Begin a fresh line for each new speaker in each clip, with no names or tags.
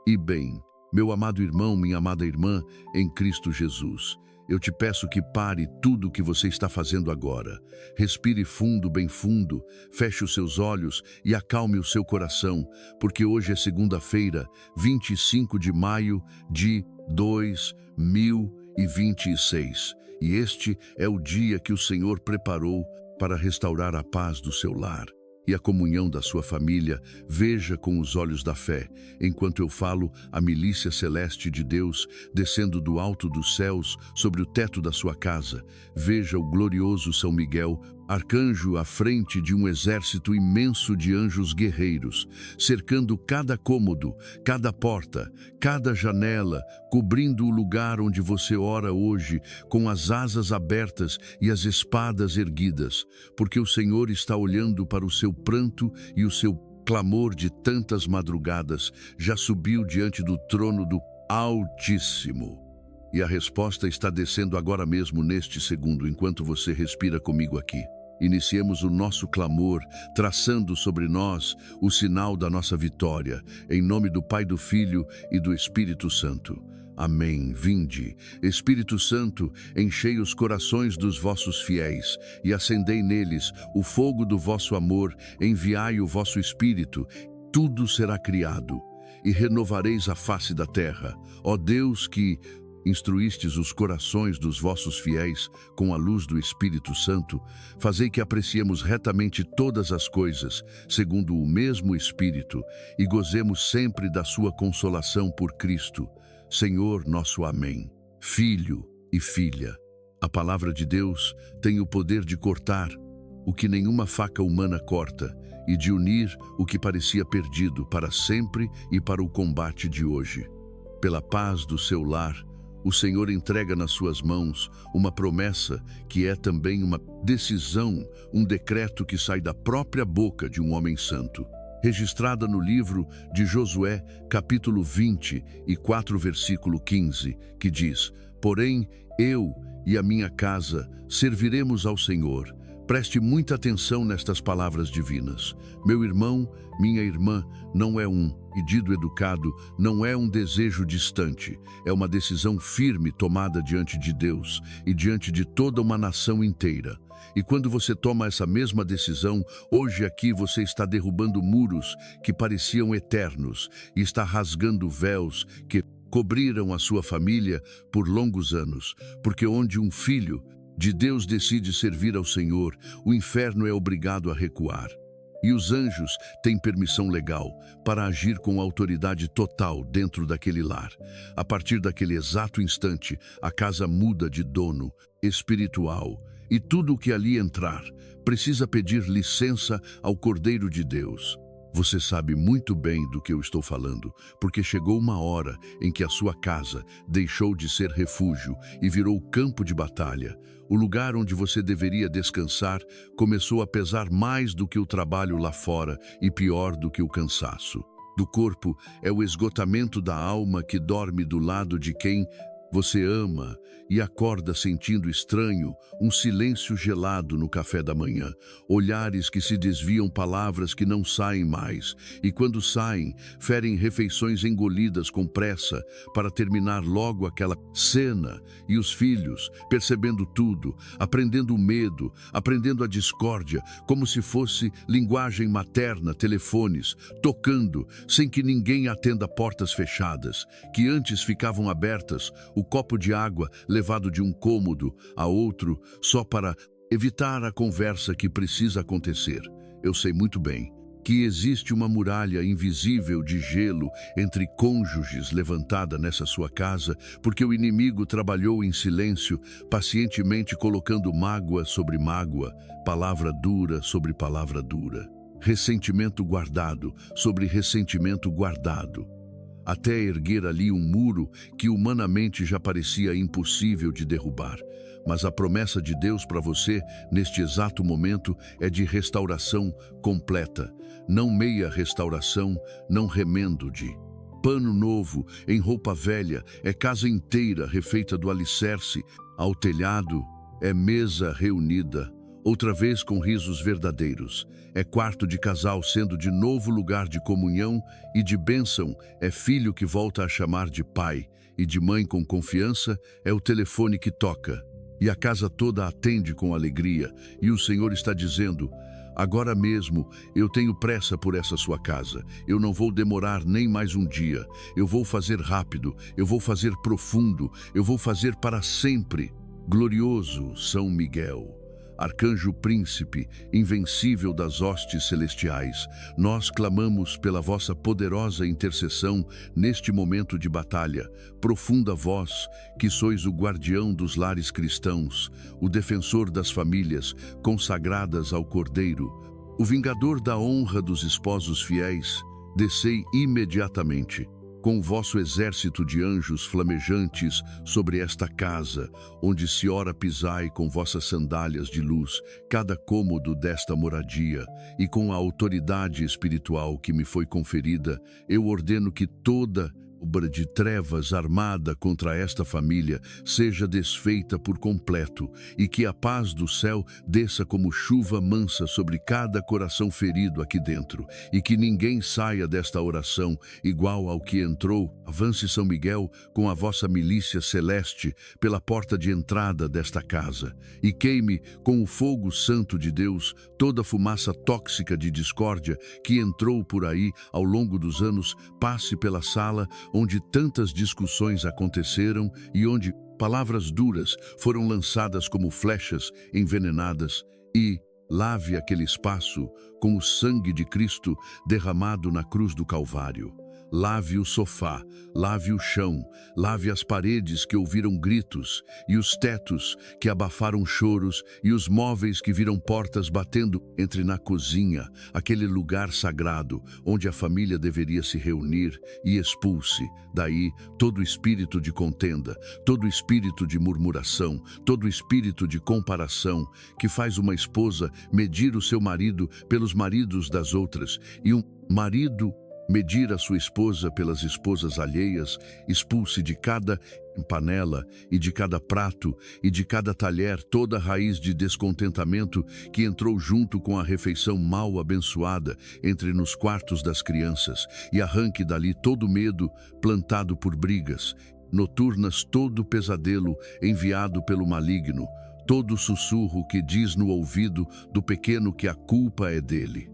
E bem, meu amado irmão, minha amada irmã, em Cristo Jesus, eu te peço que pare tudo o que você está fazendo agora. Respire fundo, bem fundo, feche os seus olhos e acalme o seu coração, porque hoje é segunda-feira, 25 de maio de 2026. E este é o dia que o Senhor preparou para restaurar a paz do seu lar e a comunhão da sua família. Veja com os olhos da fé, enquanto eu falo, a milícia celeste de Deus descendo do alto dos céus sobre o teto da sua casa. Veja o glorioso São Miguel, arcanjo à frente de um exército imenso de anjos guerreiros, cercando cada cômodo, cada porta, cada janela, cobrindo o lugar onde você ora hoje, com as asas abertas e as espadas erguidas, porque o Senhor está olhando para o seu pranto e o seu clamor de tantas madrugadas já subiu diante do trono do Altíssimo. E a resposta está descendo agora mesmo, neste segundo, enquanto você respira comigo aqui. Iniciemos o nosso clamor, traçando sobre nós o sinal da nossa vitória, em nome do Pai, do Filho e do Espírito Santo. Amém. Vinde, Espírito Santo, enchei os corações dos vossos fiéis e acendei neles o fogo do vosso amor, enviai o vosso Espírito, tudo será criado, e renovareis a face da terra. Ó Deus, que instruístes os corações dos vossos fiéis com a luz do Espírito Santo, fazei que apreciemos retamente todas as coisas, segundo o mesmo Espírito, e gozemos sempre da sua consolação por Cristo, Senhor nosso. Amém. Filho e filha, a palavra de Deus tem o poder de cortar o que nenhuma faca humana corta e de unir o que parecia perdido para sempre e para o combate de hoje. Pela paz do seu lar, o Senhor entrega nas suas mãos uma promessa que é também uma decisão, um decreto que sai da própria boca de um homem santo, registrada no livro de Josué, capítulo 24, versículo 15, que diz: Porém, eu e a minha casa serviremos ao Senhor. Preste muita atenção nestas palavras divinas. Meu irmão, minha irmã, não é um pedido educado, não é um desejo distante. É uma decisão firme tomada diante de Deus e diante de toda uma nação inteira. E quando você toma essa mesma decisão, hoje aqui você está derrubando muros que pareciam eternos e está rasgando véus que cobriram a sua família por longos anos, porque onde um filho de Deus decide servir ao Senhor, o inferno é obrigado a recuar. E os anjos têm permissão legal para agir com autoridade total dentro daquele lar. A partir daquele exato instante, a casa muda de dono espiritual e tudo o que ali entrar precisa pedir licença ao Cordeiro de Deus. Você sabe muito bem do que eu estou falando, porque chegou uma hora em que a sua casa deixou de ser refúgio e virou campo de batalha. O lugar onde você deveria descansar começou a pesar mais do que o trabalho lá fora e pior do que o cansaço do corpo. É o esgotamento da alma que dorme do lado de quem você ama e acorda sentindo estranho, um silêncio gelado no café da manhã, olhares que se desviam, palavras que não saem mais, e quando saem, ferem refeições engolidas com pressa para terminar logo aquela cena, e os filhos, percebendo tudo, aprendendo o medo, aprendendo a discórdia, como se fosse linguagem materna, telefones, tocando, sem que ninguém atenda, portas fechadas, que antes ficavam abertas, o copo de água levado de um cômodo a outro só para evitar a conversa que precisa acontecer. Eu sei muito bem que existe uma muralha invisível de gelo entre cônjuges levantada nessa sua casa, porque o inimigo trabalhou em silêncio, pacientemente colocando mágoa sobre mágoa, palavra dura sobre palavra dura, ressentimento guardado sobre ressentimento guardado, até erguer ali um muro que humanamente já parecia impossível de derrubar. Mas a promessa de Deus para você, neste exato momento, é de restauração completa. Não meia restauração, não remendo de pano novo em roupa velha, é casa inteira refeita do alicerce ao telhado, é mesa reunida, outra vez com risos verdadeiros. É quarto de casal sendo de novo lugar de comunhão e de bênção. É filho que volta a chamar de pai, e de mãe com confiança é o telefone que toca. E a casa toda atende com alegria, e o Senhor está dizendo: agora mesmo eu tenho pressa por essa sua casa. Eu não vou demorar nem mais um dia. Eu vou fazer rápido, eu vou fazer profundo, eu vou fazer para sempre. Glorioso São Miguel, Arcanjo Príncipe, invencível das hostes celestiais, nós clamamos pela vossa poderosa intercessão neste momento de batalha. Profunda vós, que sois o guardião dos lares cristãos, o defensor das famílias consagradas ao Cordeiro, o vingador da honra dos esposos fiéis, descei imediatamente com o vosso exército de anjos flamejantes sobre esta casa, onde se ora pisai com vossas sandálias de luz cada cômodo desta moradia, e com a autoridade espiritual que me foi conferida, eu ordeno que toda obra de trevas armada contra esta família seja desfeita por completo, e que a paz do céu desça como chuva mansa sobre cada coração ferido aqui dentro, e que ninguém saia desta oração igual ao que entrou. Avance, São Miguel, com a vossa milícia celeste pela porta de entrada desta casa, e queime com o fogo santo de Deus toda a fumaça tóxica de discórdia que entrou por aí ao longo dos anos. Passe pela sala onde tantas discussões aconteceram e onde palavras duras foram lançadas como flechas envenenadas, e lave aquele espaço com o sangue de Cristo derramado na cruz do Calvário. Lave o sofá, lave o chão, lave as paredes que ouviram gritos, e os tetos que abafaram choros, e os móveis que viram portas batendo. Entre na cozinha, aquele lugar sagrado onde a família deveria se reunir, e expulse daí todo espírito de contenda, todo espírito de murmuração, todo espírito de comparação que faz uma esposa medir o seu marido pelos maridos das outras, e um marido medir a sua esposa pelas esposas alheias. Expulse de cada panela e de cada prato e de cada talher toda raiz de descontentamento que entrou junto com a refeição mal abençoada entre nos quartos das crianças, e arranque dali todo medo plantado por brigas noturnas, todo pesadelo enviado pelo maligno, todo sussurro que diz no ouvido do pequeno que a culpa é dele.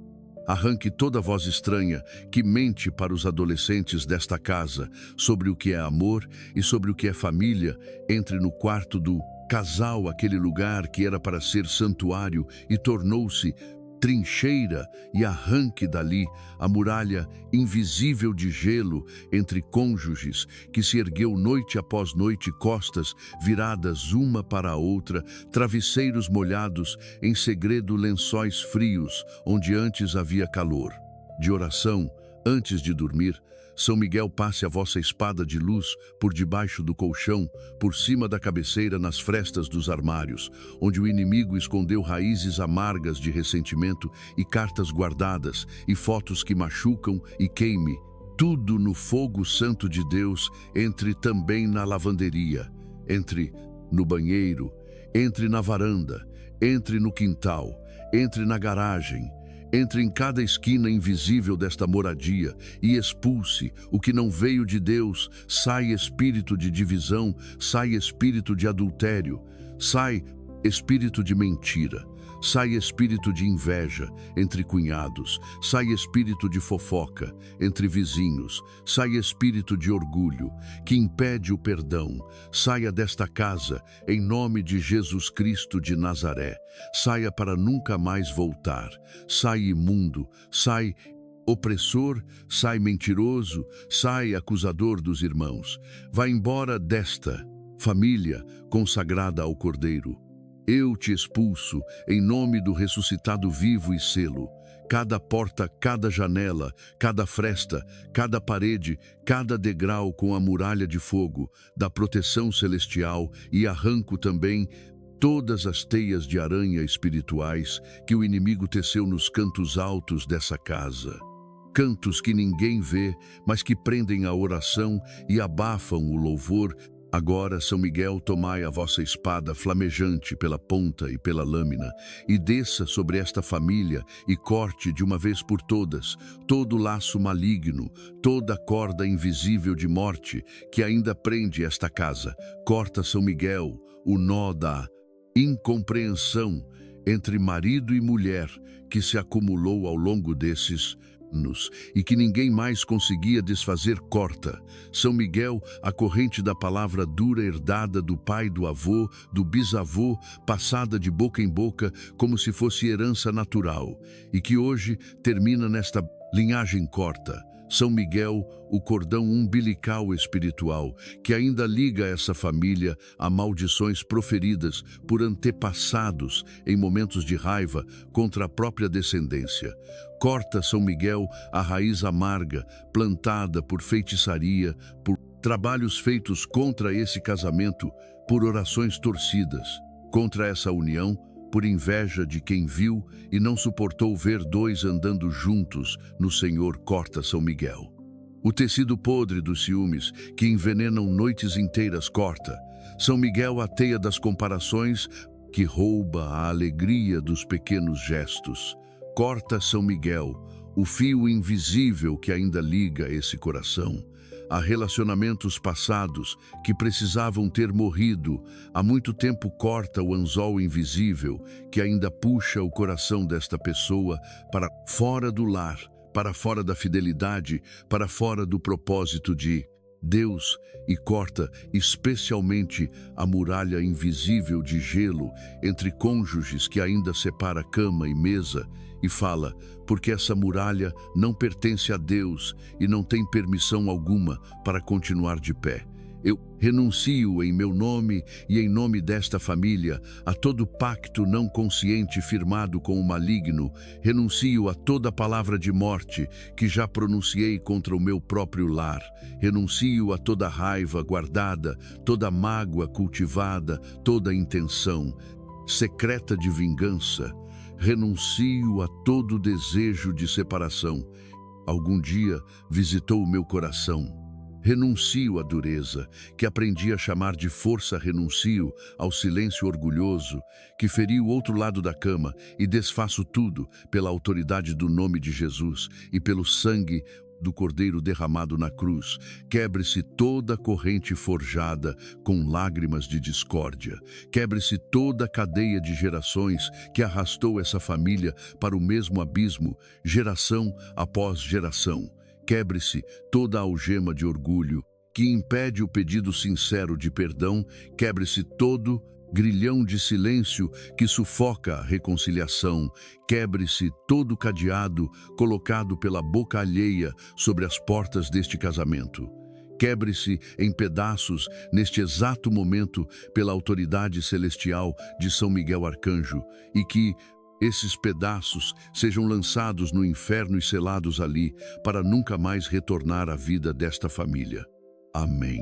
Arranque toda voz estranha que mente para os adolescentes desta casa sobre o que é amor e sobre o que é família. Entre no quarto do casal, aquele lugar que era para ser santuário e tornou-se trincheira, e arranque dali a muralha invisível de gelo entre cônjuges que se ergueu noite após noite, costas viradas uma para a outra, travesseiros molhados, em segredo lençóis frios onde antes havia calor. De oração, antes de dormir, São Miguel, passe a vossa espada de luz por debaixo do colchão, por cima da cabeceira, nas frestas dos armários, onde o inimigo escondeu raízes amargas de ressentimento e cartas guardadas e fotos que machucam, e queime tudo no fogo santo de Deus. Entre também na lavanderia, entre no banheiro, entre na varanda, entre no quintal, entre na garagem, entre em cada esquina invisível desta moradia, e expulse o que não veio de Deus. Sai espírito de divisão, sai espírito de adultério, sai espírito de mentira, sai espírito de inveja entre cunhados, sai espírito de fofoca entre vizinhos, sai espírito de orgulho que impede o perdão. Saia desta casa em nome de Jesus Cristo de Nazaré. Saia para nunca mais voltar. Sai imundo, sai opressor, sai mentiroso, sai acusador dos irmãos. Vá embora desta família consagrada ao Cordeiro. Eu te expulso em nome do ressuscitado vivo e selo. Cada porta, cada janela, cada fresta, cada parede, cada degrau com a muralha de fogo da proteção celestial, e arranco também todas as teias de aranha espirituais que o inimigo teceu nos cantos altos dessa casa. Cantos que ninguém vê, mas que prendem a oração e abafam o louvor. Agora, São Miguel, tomai a vossa espada flamejante pela ponta e pela lâmina, e desça sobre esta família e corte de uma vez por todas todo laço maligno, toda corda invisível de morte que ainda prende esta casa. Corta, São Miguel, o nó da incompreensão entre marido e mulher que se acumulou ao longo desses anos e que ninguém mais conseguia desfazer. Corta, São Miguel, a corrente da palavra dura herdada do pai, do avô, do bisavô, passada de boca em boca como se fosse herança natural e que hoje termina nesta linhagem. Corta, São Miguel, o cordão umbilical espiritual que ainda liga essa família a maldições proferidas por antepassados em momentos de raiva contra a própria descendência. Corta, São Miguel, a raiz amarga plantada por feitiçaria, por trabalhos feitos contra esse casamento, por orações torcidas, contra essa união, por inveja de quem viu e não suportou ver dois andando juntos no Senhor. Corta, São Miguel, o tecido podre dos ciúmes que envenenam noites inteiras. Corta, São Miguel, a teia das comparações que rouba a alegria dos pequenos gestos. Corta, São Miguel, o fio invisível que ainda liga esse coração a relacionamentos passados que precisavam ter morrido há muito tempo. Corta o anzol invisível que ainda puxa o coração desta pessoa para fora do lar, para fora da fidelidade, para fora do propósito de Deus, e corta especialmente a muralha invisível de gelo entre cônjuges que ainda separa cama e mesa, e fala, porque essa muralha não pertence a Deus e não tem permissão alguma para continuar de pé. Eu renuncio em meu nome e em nome desta família a todo pacto não consciente firmado com o maligno, renuncio a toda palavra de morte que já pronunciei contra o meu próprio lar, renuncio a toda raiva guardada, toda mágoa cultivada, toda intenção secreta de vingança, renuncio a todo desejo de separação. Algum dia visitou o meu coração. Renuncio à dureza, que aprendi a chamar de força. Renuncio ao silêncio orgulhoso, que feri o outro lado da cama, e desfaço tudo pela autoridade do nome de Jesus e pelo sangue do Cordeiro derramado na cruz. Quebre-se toda corrente forjada com lágrimas de discórdia. Quebre-se toda a cadeia de gerações que arrastou essa família para o mesmo abismo, geração após geração. Quebre-se toda a algema de orgulho que impede o pedido sincero de perdão. Quebre-se todo grilhão de silêncio que sufoca a reconciliação. Quebre-se todo o cadeado colocado pela boca alheia sobre as portas deste casamento. Quebre-se em pedaços neste exato momento pela autoridade celestial de São Miguel Arcanjo, e que esses pedaços sejam lançados no inferno e selados ali para nunca mais retornar à vida desta família. Amém.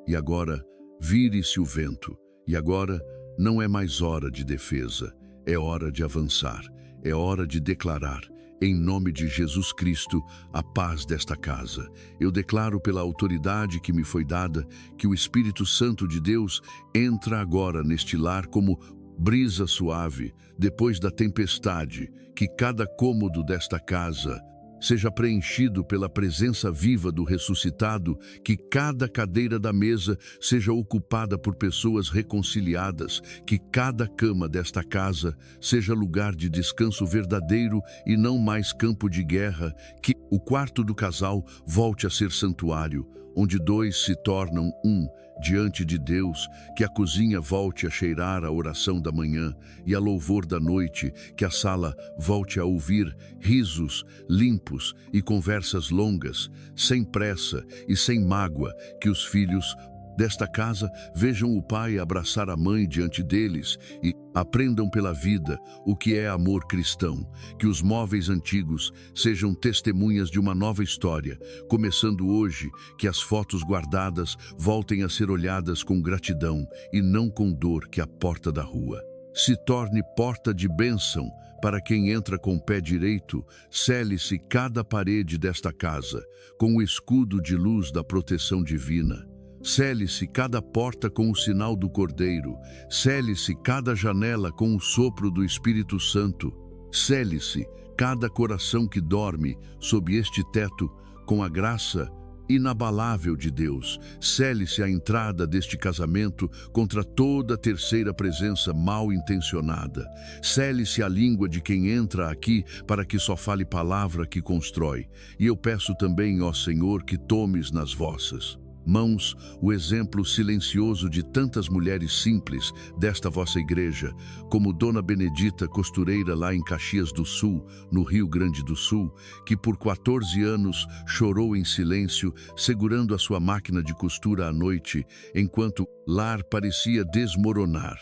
E agora, vire-se o vento. E agora, não é mais hora de defesa, é hora de avançar, é hora de declarar, em nome de Jesus Cristo, a paz desta casa. Eu declaro pela autoridade que me foi dada, que o Espírito Santo de Deus entra agora neste lar como brisa suave, depois da tempestade, que cada cômodo desta casa seja preenchido pela presença viva do ressuscitado, que cada cadeira da mesa seja ocupada por pessoas reconciliadas, que cada cama desta casa seja lugar de descanso verdadeiro e não mais campo de guerra, que o quarto do casal volte a ser santuário, onde dois se tornam um diante de Deus, que a cozinha volte a cheirar a oração da manhã e a louvor da noite, que a sala volte a ouvir risos limpos e conversas longas, sem pressa e sem mágoa, que os filhos desta casa vejam o pai abraçar a mãe diante deles e aprendam pela vida o que é amor cristão, que os móveis antigos sejam testemunhas de uma nova história, começando hoje, que as fotos guardadas voltem a ser olhadas com gratidão e não com dor, que a porta da rua se torne porta de bênção para quem entra com o pé direito. Cele-se cada parede desta casa com o escudo de luz da proteção divina. Cele-se cada porta com o sinal do Cordeiro. Cele-se cada janela com o sopro do Espírito Santo. Cele-se cada coração que dorme sob este teto com a graça inabalável de Deus. Cele-se a entrada deste casamento contra toda terceira presença mal intencionada. Cele-se a língua de quem entra aqui para que só fale palavra que constrói. E eu peço também, ó Senhor, que tomes nas vossas mãos o exemplo silencioso de tantas mulheres simples desta vossa igreja, como Dona Benedita, costureira lá em Caxias do Sul, no Rio Grande do Sul, que por 14 anos chorou em silêncio, segurando a sua máquina de costura à noite, enquanto o lar parecia desmoronar.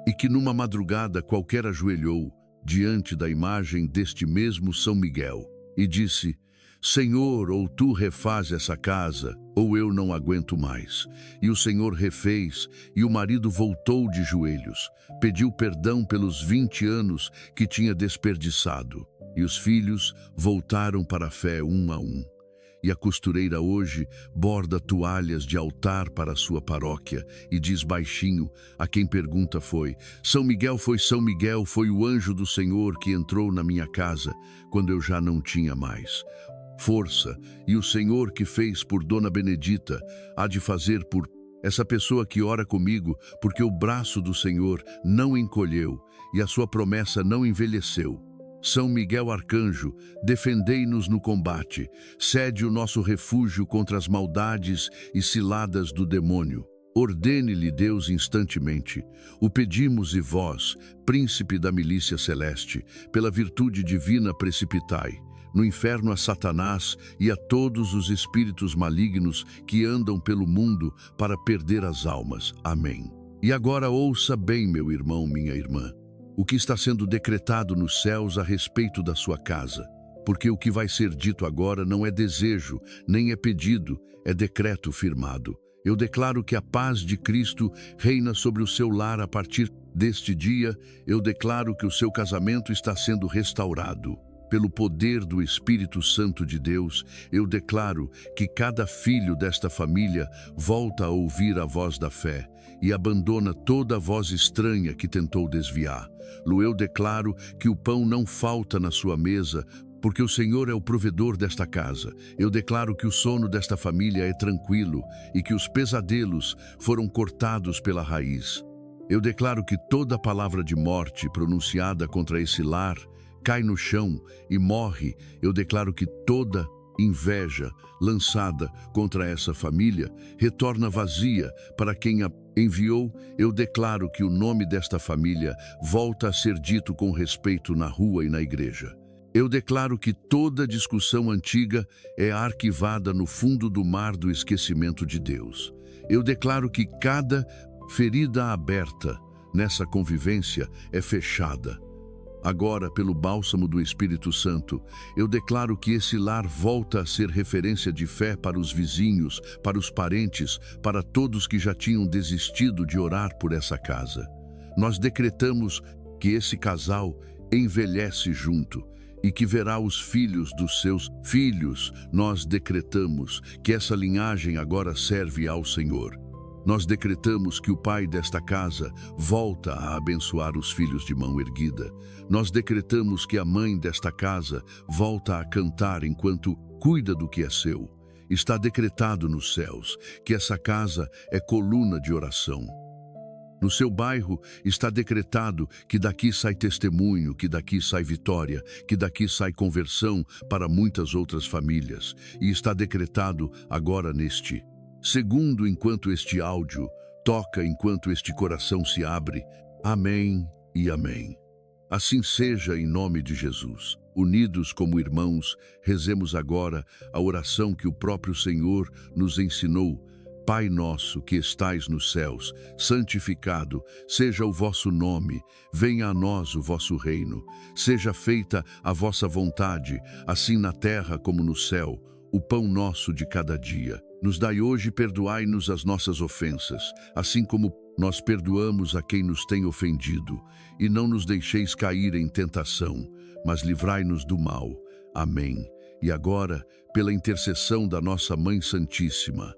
E que numa madrugada qualquer ajoelhou diante da imagem deste mesmo São Miguel e disse: Senhor, ou tu refaz essa casa, ou eu não aguento mais. E o Senhor refez, e o marido voltou de joelhos, pediu perdão pelos 20 anos que tinha desperdiçado, e os filhos voltaram para a fé um a um. E a costureira hoje borda toalhas de altar para a sua paróquia e diz baixinho a quem pergunta São Miguel, foi o anjo do Senhor que entrou na minha casa quando eu já não tinha mais força, e o Senhor que fez por Dona Benedita há de fazer por essa pessoa que ora comigo, porque o braço do Senhor não encolheu e a sua promessa não envelheceu. São Miguel Arcanjo, defendei-nos no combate, cede o nosso refúgio contra as maldades e ciladas do demônio. Ordene-lhe Deus instantemente. O pedimos e vós, príncipe da milícia celeste, pela virtude divina precipitai no inferno a Satanás e a todos os espíritos malignos que andam pelo mundo para perder as almas. Amém. E agora ouça bem, meu irmão, minha irmã, o que está sendo decretado nos céus a respeito da sua casa, porque o que vai ser dito agora não é desejo, nem é pedido, é decreto firmado. Eu declaro que a paz de Cristo reina sobre o seu lar a partir deste dia. Eu declaro que o seu casamento está sendo restaurado. Pelo poder do Espírito Santo de Deus, eu declaro que cada filho desta família volta a ouvir a voz da fé e abandona toda a voz estranha que tentou desviar. Eu declaro que o pão não falta na sua mesa, porque o Senhor é o provedor desta casa. Eu declaro que o sono desta família é tranquilo e que os pesadelos foram cortados pela raiz. Eu declaro que toda palavra de morte pronunciada contra esse lar cai no chão e morre. Eu declaro que toda inveja lançada contra essa família retorna vazia para quem a enviou. Eu declaro que o nome desta família volta a ser dito com respeito na rua e na igreja. Eu declaro que toda discussão antiga é arquivada no fundo do mar do esquecimento de Deus. Eu declaro que cada ferida aberta nessa convivência é fechada. Agora, pelo bálsamo do Espírito Santo, eu declaro que esse lar volta a ser referência de fé para os vizinhos, para os parentes, para todos que já tinham desistido de orar por essa casa. Nós decretamos que esse casal envelhece junto e que verá os filhos dos seus filhos. Nós decretamos que essa linhagem agora serve ao Senhor. Nós decretamos que o pai desta casa volta a abençoar os filhos de mão erguida. Nós decretamos que a mãe desta casa volta a cantar enquanto cuida do que é seu. Está decretado nos céus que essa casa é coluna de oração. No seu bairro está decretado que daqui sai testemunho, que daqui sai vitória, que daqui sai conversão para muitas outras famílias. E está decretado agora neste segundo, enquanto este áudio toca, enquanto este coração se abre. Amém e amém. Assim seja, em nome de Jesus. Unidos como irmãos, rezemos agora a oração que o próprio Senhor nos ensinou. Pai nosso que estais nos céus, santificado seja o vosso nome, venha a nós o vosso reino, seja feita a vossa vontade, assim na terra como no céu. O pão nosso de cada dia nos dai hoje, perdoai-nos as nossas ofensas, assim como nós perdoamos a quem nos tem ofendido, e não nos deixeis cair em tentação, mas livrai-nos do mal. Amém. E agora, pela intercessão da nossa Mãe Santíssima,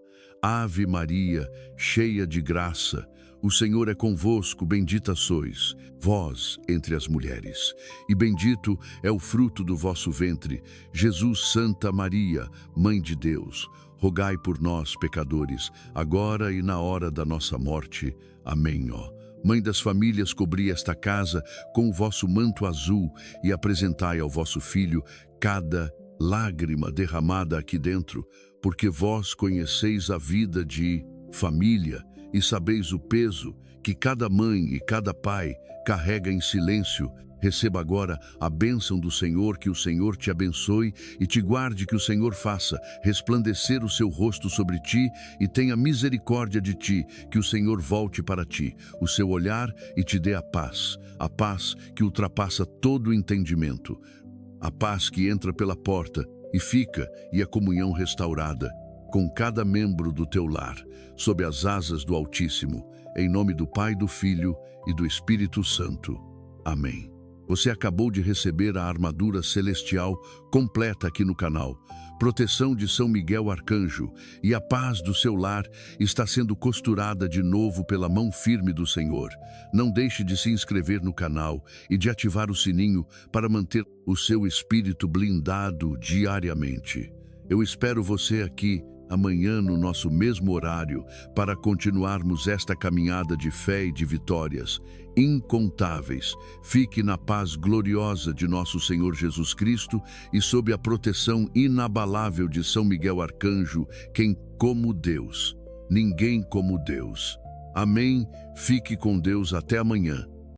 Ave Maria, cheia de graça, o Senhor é convosco, bendita sois, vós entre as mulheres, e bendito é o fruto do vosso ventre, Jesus. Santa Maria, Mãe de Deus, rogai por nós, pecadores, agora e na hora da nossa morte. Amém. Ó Mãe das famílias, cobri esta casa com o vosso manto azul e apresentai ao vosso Filho cada lágrima derramada aqui dentro, porque vós conheceis a vida de família e sabeis o peso que cada mãe e cada pai carrega em silêncio. Receba agora a bênção do Senhor, que o Senhor te abençoe e te guarde, que o Senhor faça resplandecer o seu rosto sobre ti e tenha misericórdia de ti, que o Senhor volte para ti o seu olhar e te dê a paz que ultrapassa todo o entendimento, a paz que entra pela porta e fica, e a comunhão restaurada com cada membro do teu lar, sob as asas do Altíssimo, em nome do Pai, do Filho e do Espírito Santo. Amém. Você acabou de receber a armadura celestial completa aqui no canal. Proteção de São Miguel Arcanjo, e a paz do seu lar está sendo costurada de novo pela mão firme do Senhor. Não deixe de se inscrever no canal e de ativar o sininho para manter o seu espírito blindado diariamente. Eu espero você aqui amanhã no nosso mesmo horário para continuarmos esta caminhada de fé e de vitórias incontáveis. Fique na paz gloriosa de nosso Senhor Jesus Cristo e sob a proteção inabalável de São Miguel Arcanjo, quem como Deus, ninguém como Deus. Amém. Fique com Deus até amanhã.